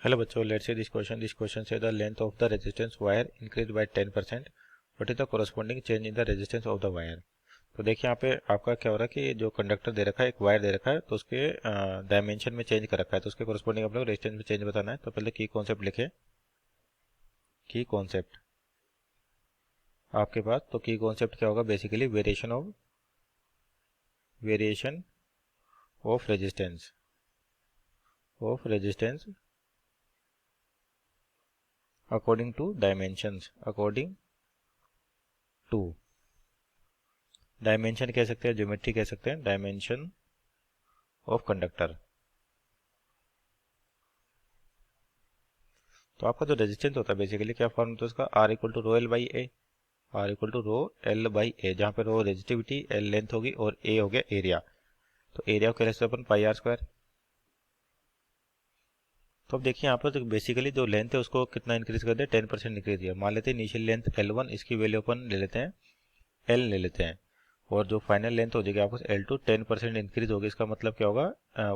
Hello बच्चों, let's see this question. This question says the length of the resistance wire increased by 10%. What is the corresponding change in the resistance of the wire? तो देखिए यहाँ पे आपका क्या हो रहा है कि जो कंडक्टर दे रखा है, एक वायर दे रखा है, तो उसके डायमेंशन में चेंज कर रखा है, तो उसके कोरस्पॉन्डिंग अपने को रेजिस्टेंस में चेंज बताना है। तो पहले की कॉन्सेप्ट लिखे, की कॉन्सेप्ट आपके पास। तो की कॉन्सेप्ट क्या होगा, basically variation of resistance according to dimensions, dimension कह सकते हैं, ज्योमेट्री कह सकते हैं, डायमेंशन ऑफ कंडक्टर। तो आपका जो रेजिस्टेंस होता है बेसिकली क्या फॉर्म होता है उसका, R equal to rho L by A, R equal to rho L by A, जहाँ पे रो रेजिस्टिविटी, एल लेंथ होगी और ए हो गया एरिया। तो एरिया को कैसे अपन पाई आर स्क्वायर। तो अब देखिए यहाँ पर तो बेसिकली जो लेंथ है उसको कितना इंक्रीज कर दे, 10% इंक्रीज किया। मान लेते हैं इनिशियल लेंथ L1, इसकी वैल्यू अपन ले लेते हैं L ले लेते हैं, और जो फाइनल लेंथ हो जाएगी आपको L2 10% इंक्रीज होगी। इसका मतलब क्या होगा,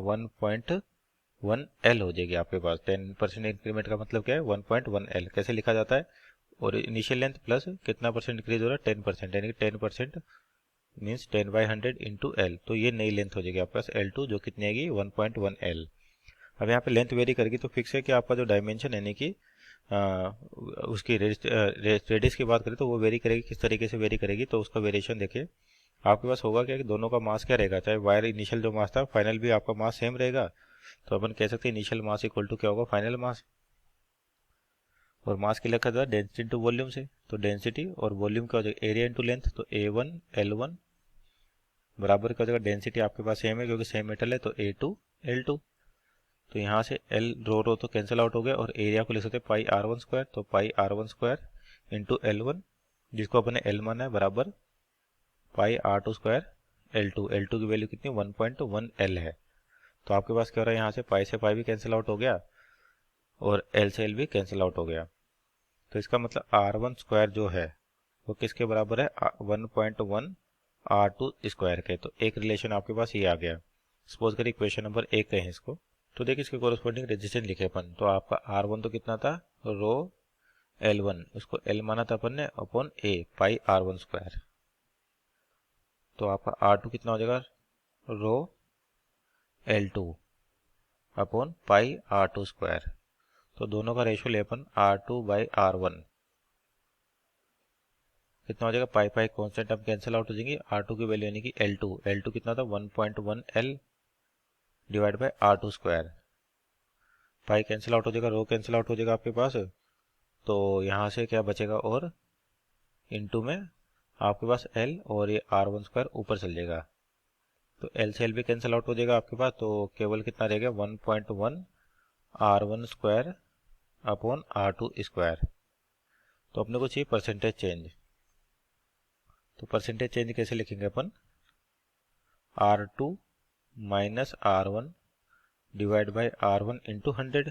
1.1 L हो जाएगी आपके पास। 10% इंक्रीमेंट का मतलब क्या है, 1.1 L। कैसे लिखा जाता है, और इनिशियल लेंथ प्लस कितना परसेंट इंक्रीज हो रहा है, 10%, यानी कि 10% मीन्स 10/100 इंटू L। तो ये नई लेंथ हो जाएगी आपके पास L2, जो कितनी आएगी, 1.1 L। अब यहाँ पे लेंथ वेरी करेगी तो फिक्स है कि आपका जो डायमेंशन यानी कि उसकी रेडियस की बात करें तो वो वेरी करेगी। किस तरीके से वेरी करेगी, तो उसका वेरिएशन देखिए आपके पास होगा क्या कि दोनों का मास क्या रहेगा, चाहे वायर इनिशियल जो मास था फाइनल भी आपका मास सेम रहेगा। तो अपन कह सकते हैं इनिशियल मास इक्वल टू क्या होगा, फाइनल मास। और मास की लिखा था डेंसिटी इंटू वॉल्यूम से, तो डेंसिटी और वॉल्यूम क्या हो जाएगा, एरिया इंटू लेंथ। तो A1 L1 बराबर क्या हो जाएगा, डेंसिटी आपके पास सेम है क्योंकि सेम मेटल है, तो A2 L2। तो यहाँ से L रो तो कैंसिल आउट हो गया, और एरिया को लिख सकते हैं पाई R1 स्क्वायर। तो पाई R1 स्क्वायर इंटू L1, जिसको अपने L माना है, बराबर पाई R2 स्क्वायर L2 की वैल्यू कितनी, 1.1 L है। तो आपके पास क्या हो रहा है, यहाँ से पाई भी कैंसिल आउट हो गया और L से L भी कैंसिल आउट हो गया। तो इसका मतलब R1 स्क्वायर जो है वो किसके बराबर है, 1.1 R2 स्क्वायर के। तो एक रिलेशन आपके पास ये आ गया। सपोज करिए इक्वेशन नंबर 1 कहें इसको, तो देखिए इसके कोरस्पॉन्डिंग रेजिस्टेंस लिखे अपन। तो आपका R1 तो कितना था, रो L1, उसको L माना था अपन ने, upon A pi R1 square. तो आपका R2 कितना हो जाएगा, रो L2 upon pi R2 square. तो दोनों का रेशियो ले अपन R2 बाई R1, कितना हो जाएगा, पाई पाई कांस्टेंट अब कैंसिल आउट हो जाएंगी। R2 की वैल्यू यानी कि L2 कितना था, 1.1 L divide by R2 square. Pi cancel out हो जाएगा, रो कैंसिल आउट हो जाएगा आपके पास। तो यहाँ से क्या बचेगा, और इनटू में आपके पास L और ये R1 स्क्वायर ऊपर चल जाएगा। तो L से L भी कैंसिल आउट हो जाएगा आपके पास। तो केवल कितना रहेगा, 1.1 R1 square upon R2 square. तो अपने को चाहिए परसेंटेज चेंज। तो परसेंटेज चेंज कैसे लिखेंगे अपन, R2 minus R1 divide by R1 into 100।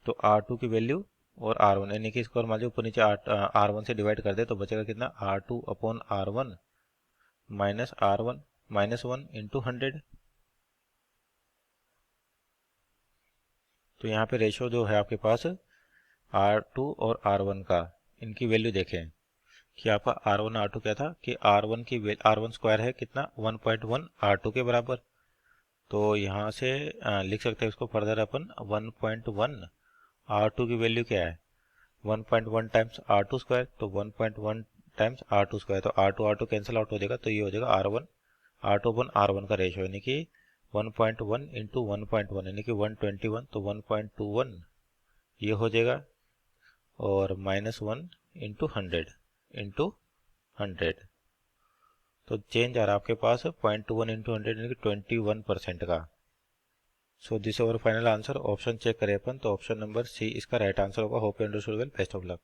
तो R2 की वैल्यू और R1 यानी कि इसको मान लीजिए ऊपर नीचे R1 से डिवाइड कर दे, तो बचेगा कितना, R2 upon R1 minus R1 minus 1 into 100। तो यहाँ पे रेशियो जो है आपके पास R2 और R1 का, इनकी वैल्यू देखें कि आपका R1 R2 क्या था कि R1 स्क्वायर है कितना, 1.1 R2 के बराबर। तो यहाँ से लिख सकते हैं इसको फर्दर अपन 1.1 R2 की वैल्यू क्या है, 1.1 टाइम्स R2 स्क्वायर। तो 1.1 टाइम्स R2 स्क्वायर, तो R2 कैंसिल आउट हो जाएगा। तो ये हो जाएगा R2 अपन R1 का रेशियो यानी कि 1.1 इंटू 1.1 यानी कि 121। तो 1.21 ये हो जाएगा, और माइनस 1 इंटू 100 तो चेंज आ रहा है आपके पास 0.21 इंटू 100 यानी कि 21% का। So this over final answer. Option check करें अपन, तो ऑप्शन नंबर सी इसका राइट आंसर होगा। Hope you understood well, best of luck.